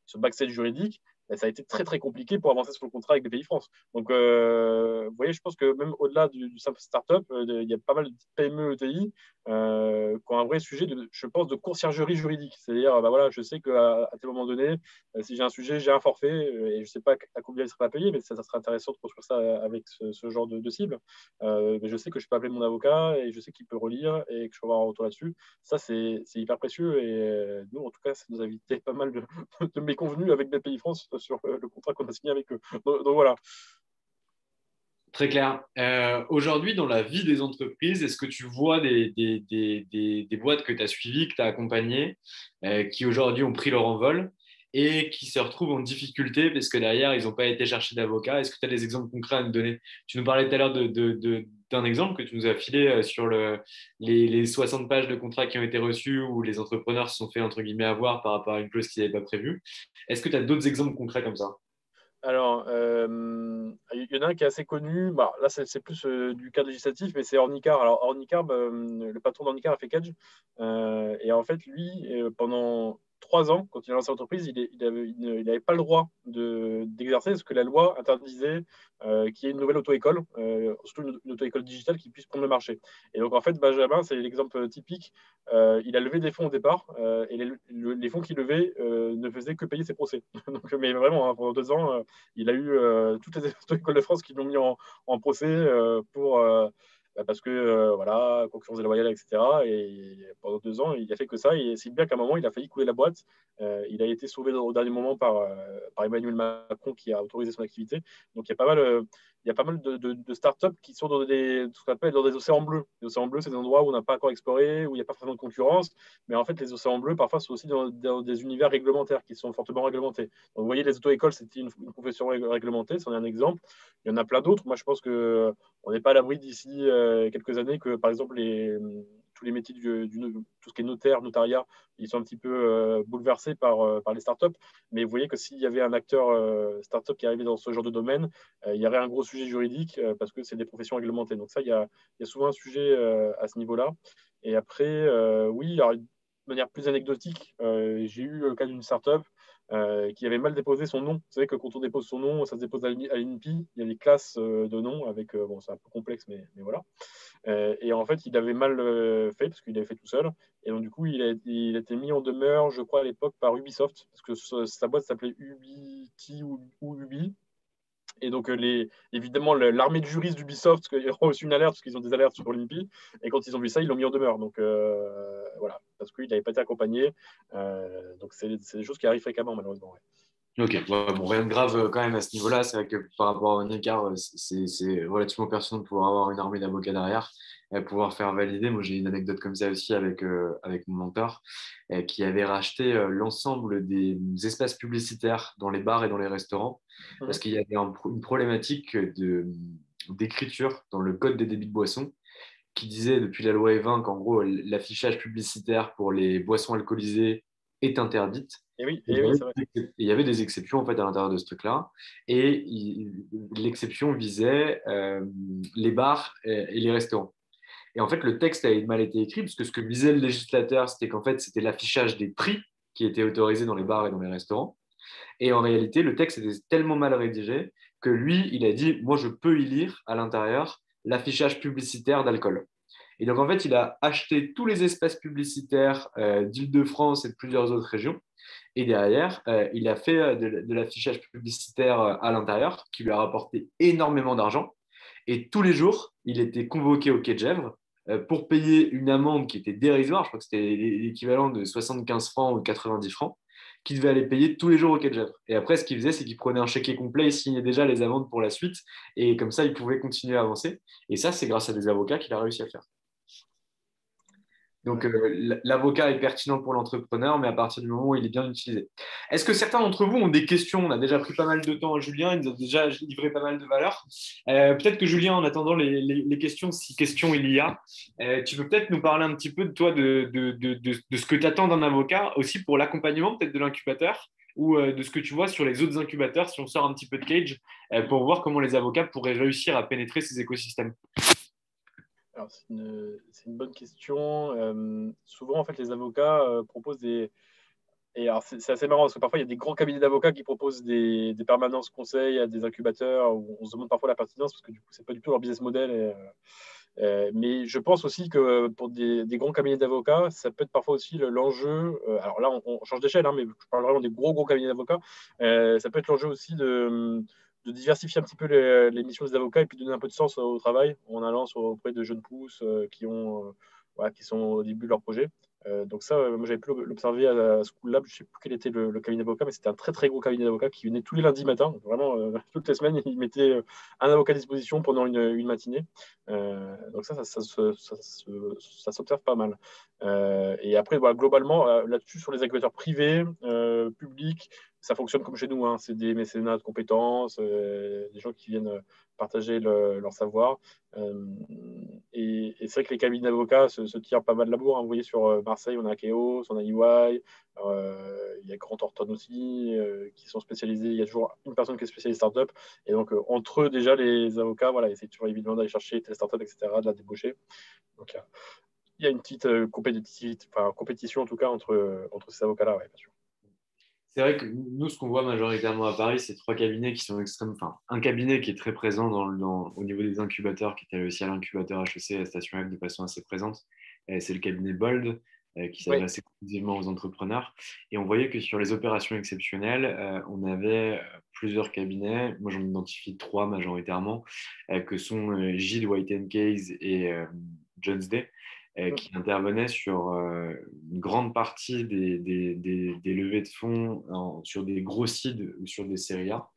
S2: ce backstage juridique. Ça a été très très compliqué pour avancer sur le contrat avec BPI France. Donc, vous voyez, je pense que même au-delà du simple startup, il y a pas mal de PME, ETI qui ont un vrai sujet, je pense, de conciergerie juridique. C'est-à-dire, voilà, je sais qu'à tel moment donné, si j'ai un sujet, j'ai un forfait, et je ne sais pas à combien il sera payé, mais ça sera intéressant de construire ça avec ce genre de cible. Mais je sais que je peux appeler mon avocat et je sais qu'il peut relire et que je peux avoir un retour là-dessus. Ça, c'est hyper précieux. Et nous, en tout cas, ça nous a évité pas mal de méconvenus avec BPI France sur le contrat qu'on a signé avec eux. Donc voilà.
S1: Très clair. Aujourd'hui, dans la vie des entreprises, est-ce que tu vois des boîtes que tu as suivies, que tu as accompagnées, qui aujourd'hui ont pris leur envol et qui se retrouvent en difficulté parce que derrière, ils n'ont pas été chercher d'avocat? Est-ce que tu as des exemples concrets à nous donner? Tu nous parlais tout à l'heure d'un exemple que tu nous as filé sur les 60 pages de contrats qui ont été reçus où les entrepreneurs se sont fait, entre guillemets, avoir par rapport à une clause qu'ils n'avaient pas prévue. Est-ce que tu as d'autres exemples concrets comme ça?
S2: Alors, il y en a un qui est assez connu. Bah, là, c'est plus du cadre législatif, mais c'est Ornicar. Alors, Ornicar, le patron d'Ornicar a fait Cage. Et en fait, lui, pendant 3 ans, quand il a lancé l'entreprise, il n'avait pas le droit d'exercer parce que la loi interdisait qu'il y ait une nouvelle auto-école, surtout une auto-école digitale qui puisse prendre le marché. Et donc, en fait, Benjamin, c'est l'exemple typique. Il a levé des fonds au départ et les fonds qu'il levait ne faisaient que payer ses procès. Donc, mais vraiment, hein, pendant 2 ans, il a eu toutes les écoles de France qui l'ont mis en procès parce que voilà, concurrence déloyale, etc. Et pendant 2 ans, il a fait que ça. Et c'est bien qu'à un moment, il a failli couler la boîte. Il a été sauvé au dernier moment par Emmanuel Macron qui a autorisé son activité. Donc il y a pas mal de startups qui sont dans ce qu'on appelle dans des océans bleus. Les océans bleus, c'est des endroits où on n'a pas encore exploré, où il n'y a pas vraiment de concurrence. Mais en fait, les océans bleus, parfois, sont aussi dans des univers réglementaires qui sont fortement réglementés. Donc, vous voyez, les auto-écoles, c'était une profession réglementée, c'en est un exemple. Il y en a plein d'autres. Moi, je pense qu'on n'est pas à l'abri d'ici quelques années que, par exemple, tous les métiers tout ce qui est notaire, notariat, ils sont un petit peu bouleversés par les startups. Mais vous voyez que s'il y avait un acteur startup qui arrivait dans ce genre de domaine, il y aurait un gros sujet juridique parce que c'est des professions réglementées. Donc ça, il y a souvent un sujet à ce niveau-là. Et après, oui, alors, de manière plus anecdotique, j'ai eu le cas d'une startup qui avait mal déposé son nom. Vous savez que quand on dépose son nom, ça se dépose à l'INPI. Il y a des classes de noms avec, bon, c'est un peu complexe, mais voilà. Et en fait, il avait mal fait parce qu'il avait fait tout seul. Et donc, du coup, il a été mis en demeure, je crois, à l'époque par Ubisoft parce que sa boîte s'appelait Ubiti ou Ubi. Et donc, évidemment, l'armée de juristes d'Ubisoft, ils ont reçu une alerte, parce qu'ils ont des alertes sur Olympie, et quand ils ont vu ça, ils l'ont mis en demeure. Donc, voilà, parce qu'il n'avait pas été accompagné. Donc, c'est des choses qui arrivent fréquemment, malheureusement. Ouais.
S1: Ok, ouais, bon, rien de grave quand même à ce niveau-là. C'est vrai que par rapport à un écart, c'est relativement pertinent de pouvoir avoir une armée d'avocats derrière et pouvoir faire valider. Moi, j'ai une anecdote comme ça aussi avec mon mentor qui avait racheté l'ensemble des espaces publicitaires dans les bars et dans les restaurants parce
S2: Mhm.
S1: qu'il y avait une problématique d'écriture dans le code des débits de boissons qui disait depuis la loi E20 qu'en gros, l'affichage publicitaire pour les boissons alcoolisées est interdite.
S2: et oui, c'est vrai.
S1: Il y avait des exceptions en fait à l'intérieur de ce truc-là, et l'exception visait les bars et les restaurants. Et en fait, le texte a mal été écrit parce que ce que visait le législateur, c'était qu'en fait, c'était l'affichage des prix qui étaient autorisés dans les bars et dans les restaurants. Et en réalité, le texte était tellement mal rédigé que lui, il a dit, moi, je peux y lire à l'intérieur l'affichage publicitaire d'alcool. Et donc, en fait, il a acheté tous les espaces publicitaires d'Île-de-France et de plusieurs autres régions. Et derrière, il a fait de l'affichage publicitaire à l'intérieur qui lui a rapporté énormément d'argent. Et tous les jours, il était convoqué au Quai de Gèvres pour payer une amende qui était dérisoire. Je crois que c'était l'équivalent de 75 francs ou 90 francs, qu'il devait aller payer tous les jours au Quai de Gèvres. Et après, ce qu'il faisait, c'est qu'il prenait un chéquier complet, il signait déjà les amendes pour la suite. Et comme ça, il pouvait continuer à avancer. Et ça, c'est grâce à des avocats qu'il a réussi à faire. Donc, l'avocat est pertinent pour l'entrepreneur, mais à partir du moment où il est bien utilisé. Est-ce que certains d'entre vous ont des questions? On a déjà pris pas mal de temps à Julien, il nous a déjà livré pas mal de valeurs. Peut-être que Julien, en attendant les questions, si questions il y a, tu peux peut-être nous parler un petit peu de toi, de ce que tu attends d'un avocat, aussi pour l'accompagnement peut-être de l'incubateur, ou de ce que tu vois sur les autres incubateurs, si on sort un petit peu de Cage, pour voir comment les avocats pourraient réussir à pénétrer ces écosystèmes.
S2: Alors, c'est une bonne question. Souvent, en fait, les avocats proposent des. Et alors, c'est assez marrant parce que parfois, il y a des grands cabinets d'avocats qui proposent des permanences conseils à des incubateurs où on se demande parfois la pertinence parce que du coup, c'est pas du tout leur business model. Mais je pense aussi que pour des grands cabinets d'avocats, ça peut être parfois aussi l'enjeu. Alors là, on change d'échelle, hein, mais je parle vraiment des gros cabinets d'avocats. Ça peut être l'enjeu aussi de diversifier un petit peu les missions des avocats et puis donner un peu de sens au travail en allant auprès de jeunes pousses voilà, qui sont au début de leur projet. Donc ça, moi j'avais pu l'observer à School Lab, je ne sais plus quel était le cabinet d'avocat, mais c'était un très très gros cabinet d'avocats qui venait tous les lundis matin, vraiment toutes les semaines, il mettait un avocat à disposition pendant une matinée. Donc ça s'observe pas mal. Et après, voilà, globalement, là-dessus, sur les incubateurs privés, publics, ça fonctionne comme chez nous, hein. C'est des mécénats de compétences, des gens qui viennent partager leur savoir. Et c'est vrai que les cabinets d'avocats se tirent pas mal la bourre, hein. Vous voyez, sur Marseille, on a Akeos, on a EY, il y a Grant Thornton aussi, qui sont spécialisés. Il y a toujours une personne qui est spécialisée startup. Et donc, entre eux, déjà, les avocats, voilà, essaient toujours évidemment d'aller chercher telle startup, etc., de la débaucher. Donc, il y a une petite compétition, en tout cas, entre ces avocats-là, ouais, bien sûr.
S1: C'est vrai que nous, ce qu'on voit majoritairement à Paris, c'est trois cabinets qui sont extrêmement. Enfin, un cabinet qui est très présent au niveau des incubateurs, qui était aussi à l'incubateur HEC à Station F de façon assez présente. C'est le cabinet Bold, qui
S2: Oui,
S1: s'adresse exclusivement aux entrepreneurs. Et on voyait que sur les opérations exceptionnelles, on avait plusieurs cabinets. Moi, j'en identifie trois majoritairement, que sont Gilles White Case et Jones Day, qui intervenait sur une grande partie des levées de fonds sur des gros seeds ou sur des séries A,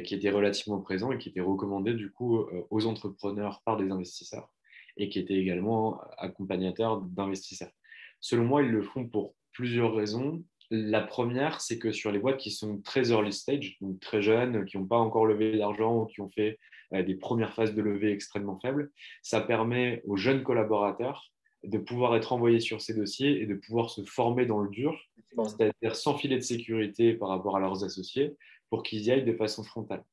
S1: qui étaient relativement présents et qui étaient recommandés du coup aux entrepreneurs par des investisseurs et qui étaient également accompagnateurs d'investisseurs. Selon moi, ils le font pour plusieurs raisons. La première, c'est que sur les boîtes qui sont très early stage, donc très jeunes, qui n'ont pas encore levé d'argent ou qui ont fait des premières phases de levée extrêmement faibles, ça permet aux jeunes collaborateurs de pouvoir être envoyés sur ces dossiers et de pouvoir se former dans le dur,
S2: bon.
S1: c'est-à-dire sans filet de sécurité par rapport à leurs associés, pour qu'ils y aillent de façon frontale.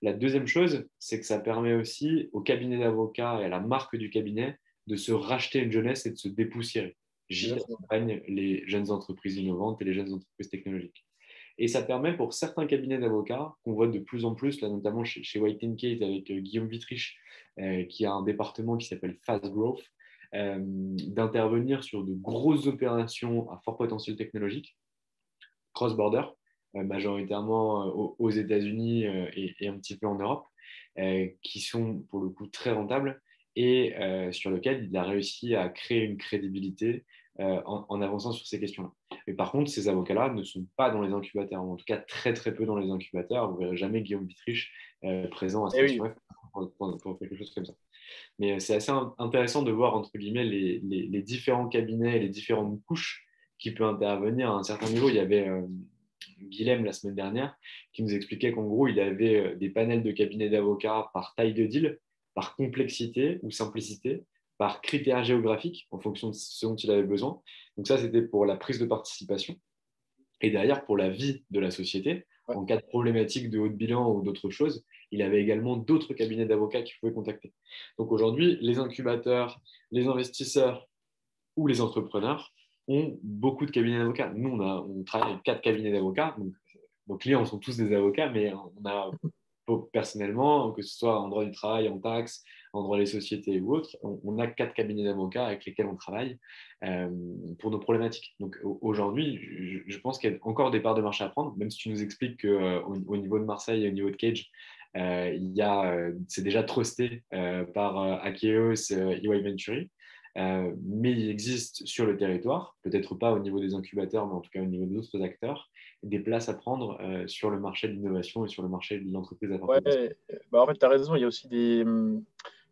S1: La deuxième chose, c'est que ça permet aussi au cabinet d'avocats et à la marque du cabinet de se racheter une jeunesse et de se dépoussiérer. Gilles
S2: Exactement.
S1: accompagne les jeunes entreprises innovantes et les jeunes entreprises technologiques. Et ça permet pour certains cabinets d'avocats, qu'on voit de plus en plus, là, notamment chez White Case avec Guillaume Vitrich, qui a un département qui s'appelle Fast Growth, d'intervenir sur de grosses opérations à fort potentiel technologique, cross-border, majoritairement aux États-Unis et un petit peu en Europe, qui sont pour le coup très rentables et sur lequel il a réussi à créer une crédibilité en avançant sur ces questions-là. Mais par contre, ces avocats-là ne sont pas dans les incubateurs, en tout cas très très peu dans les incubateurs. Vous ne verrez jamais Guillaume Vitrich présent à
S2: Et oui,
S1: Station F pour quelque chose comme ça. Mais c'est assez intéressant de voir, entre guillemets, les différents cabinets, les différentes couches qui peuvent intervenir à un certain niveau. Il y avait Guilhem la semaine dernière qui nous expliquait qu'en gros, il avait des panels de cabinets d'avocats par taille de deal, par complexité ou simplicité, par critères géographiques en fonction de ce dont il avait besoin. Donc ça, c'était pour la prise de participation. Et derrière, pour la vie de la société,
S2: Ouais.
S1: en cas de problématique de haut de bilan ou d'autres choses, il avait également d'autres cabinets d'avocats qu'il pouvait contacter. Donc aujourd'hui, les incubateurs, les investisseurs ou les entrepreneurs ont beaucoup de cabinets d'avocats. Nous, on travaille avec 4 cabinets d'avocats. Donc, nos clients sont tous des avocats, mais on a personnellement, que ce soit en droit du travail, en taxes, en droit des sociétés ou autres, on a 4 cabinets d'avocats avec lesquels on travaille euh, pour nos problématiques. Donc aujourd'hui, je pense qu'il y a encore des parts de marché à prendre, même si tu nous expliques qu'au niveau de Marseille et au niveau de Cage, c'est déjà trusté par Akeos, EY Venturi. Mais il existe sur le territoire, peut-être pas au niveau des incubateurs, mais en tout cas au niveau d'autres acteurs, des places à prendre sur le marché de l'innovation et sur le marché de l'entreprise à
S2: Ouais,
S1: portée de risque.
S2: bah en fait, tu as raison, il y a aussi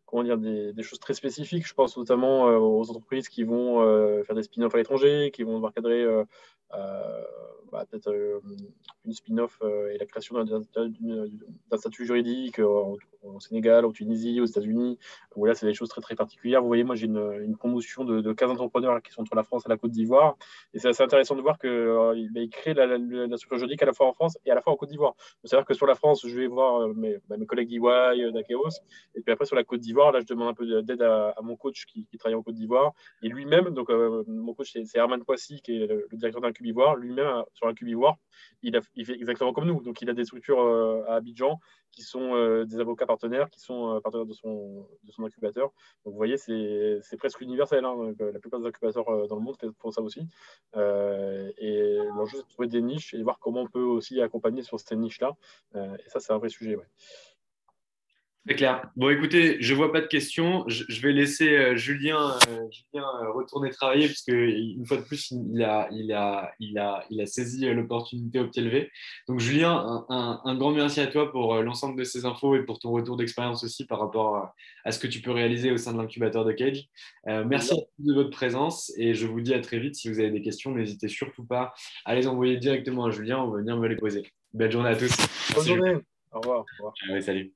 S2: comment dire, des choses très spécifiques. Je pense notamment aux entreprises qui vont faire des spin-offs à l'étranger, qui vont devoir cadrer euh, peut-être une spin-off et la création d'un statut juridique au Sénégal, en Tunisie, aux États-Unis, où là, c'est des choses très, très particulières. Vous voyez, moi, j'ai une promotion de 15 entrepreneurs là, qui sont entre la France et la Côte d'Ivoire. Et c'est assez intéressant de voir qu'ils créent la structure juridique à la fois en France et à la fois en Côte d'Ivoire. C'est-à-dire que sur la France, je vais voir mes collègues d'EY, d'Akeos, et puis après, sur la Côte d'Ivoire, là, je demande un peu d'aide à mon coach qui travaille en Côte d'Ivoire. Et lui-même, donc mon coach, c'est Herman Poissy, qui est le directeur d'un Cube Ivoire. Lui-même, sur un Cube Ivoire, il fait exactement comme nous. Donc, il a des structures à Abidjan qui sont des avocats partenaires, qui sont partenaires de son incubateur. Donc, vous voyez, c'est presque universel. Hein. Donc, la plupart des incubateurs dans le monde font ça aussi. Et l'enjeu, c'est de trouver des niches et voir comment on peut aussi accompagner sur ces niches-là. Et ça, c'est un vrai sujet. Ouais.
S1: Très clair. Bon, écoutez, je ne vois pas de questions. Je vais laisser Julien retourner travailler parce qu'une fois de plus, il a saisi l'opportunité au pied levé. Donc, Julien, un grand merci à toi pour l'ensemble de ces infos et pour ton retour d'expérience aussi par rapport à ce que tu peux réaliser au sein de l'incubateur de Cage. Merci à tous de votre présence et je vous dis à très vite. Si vous avez des questions, n'hésitez surtout pas à les envoyer directement à Julien ou venir me les poser. Belle journée à tous.
S2: Bonne
S1: Merci, Julien.
S2: journée. Au revoir. Au revoir.
S1: Salut.